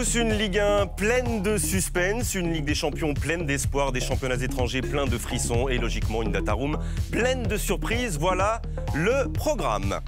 tous, une Ligue 1 pleine de suspense, une Ligue des Champions pleine d'espoir, des championnats étrangers pleins de frissons et logiquement une data room pleine de surprises. Voilà le programme.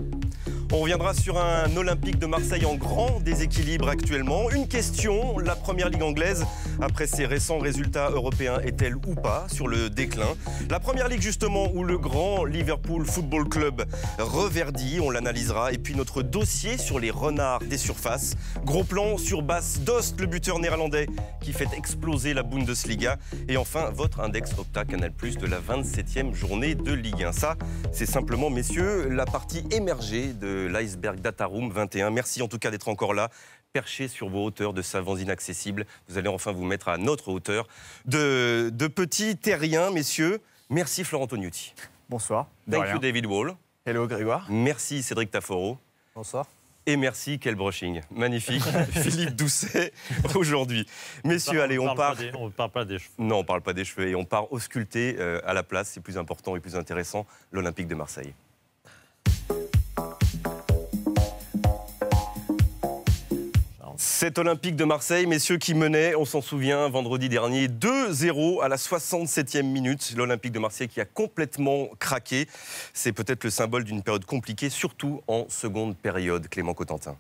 On reviendra sur un Olympique de Marseille en grand déséquilibre actuellement. Une question, la première ligue anglaise, après ses récents résultats européens, est-elle ou pas sur le déclin? La première ligue justement où le grand Liverpool Football Club reverdit, on l'analysera. Et puis notre dossier sur les renards des surfaces. Gros plan sur Bas Dost, le buteur néerlandais qui fait exploser la Bundesliga. Et enfin, votre index Opta Canal+, de la 27e journée de Ligue 1. Ça, c'est simplement, messieurs, la partie émergée de l'iceberg Data Room 21. Merci en tout cas d'être encore là, perché sur vos hauteurs de savants inaccessibles. Vous allez enfin vous mettre à notre hauteur de petits terriens, messieurs. Merci Florent Tognuti. Bonsoir. Thank you David Wall. Hello Grégoire. Merci Cédric Taforo. Bonsoir. Et merci, quel brushing. Magnifique. Philippe Doucet, aujourd'hui. Messieurs, allez, on part... On ne parle pas des cheveux. Non, on ne parle pas des cheveux. Et on part ausculter à la place, c'est plus important et plus intéressant, l'Olympique de Marseille. Cet Olympique de Marseille, messieurs, qui menait, on s'en souvient, vendredi dernier, 2-0 à la 67e minute. L'Olympique de Marseille qui a complètement craqué. C'est peut-être le symbole d'une période compliquée, surtout en seconde période. Clément Cotentin.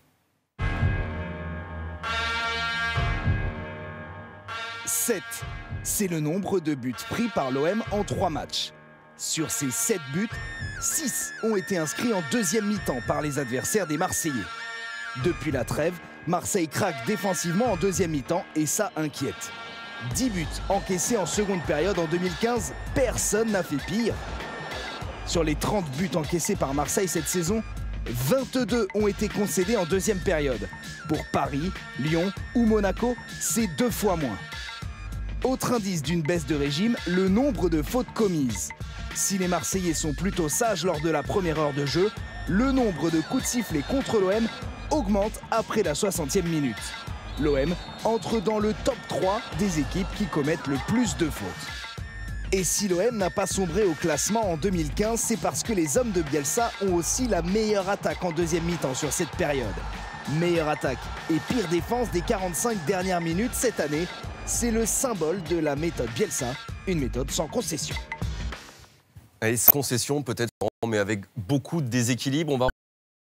7, c'est le nombre de buts pris par l'OM en 3 matchs. Sur ces 7 buts, 6 ont été inscrits en deuxième mi-temps par les adversaires des Marseillais. Depuis la trêve, Marseille craque défensivement en deuxième mi-temps et ça inquiète. 10 buts encaissés en seconde période en 2015, personne n'a fait pire. Sur les 30 buts encaissés par Marseille cette saison, 22 ont été concédés en deuxième période. Pour Paris, Lyon ou Monaco, c'est 2 fois moins. Autre indice d'une baisse de régime, le nombre de fautes commises. Si les Marseillais sont plutôt sages lors de la première heure de jeu, le nombre de coups de sifflet contre l'OM augmente après la 60e minute. L'OM entre dans le top 3 des équipes qui commettent le plus de fautes. Et si l'OM n'a pas sombré au classement en 2015, c'est parce que les hommes de Bielsa ont aussi la meilleure attaque en deuxième mi-temps sur cette période. Meilleure attaque et pire défense des 45 dernières minutes cette année, c'est le symbole de la méthode Bielsa, une méthode sans concession. Et concession peut-être, mais avec beaucoup de déséquilibre. On va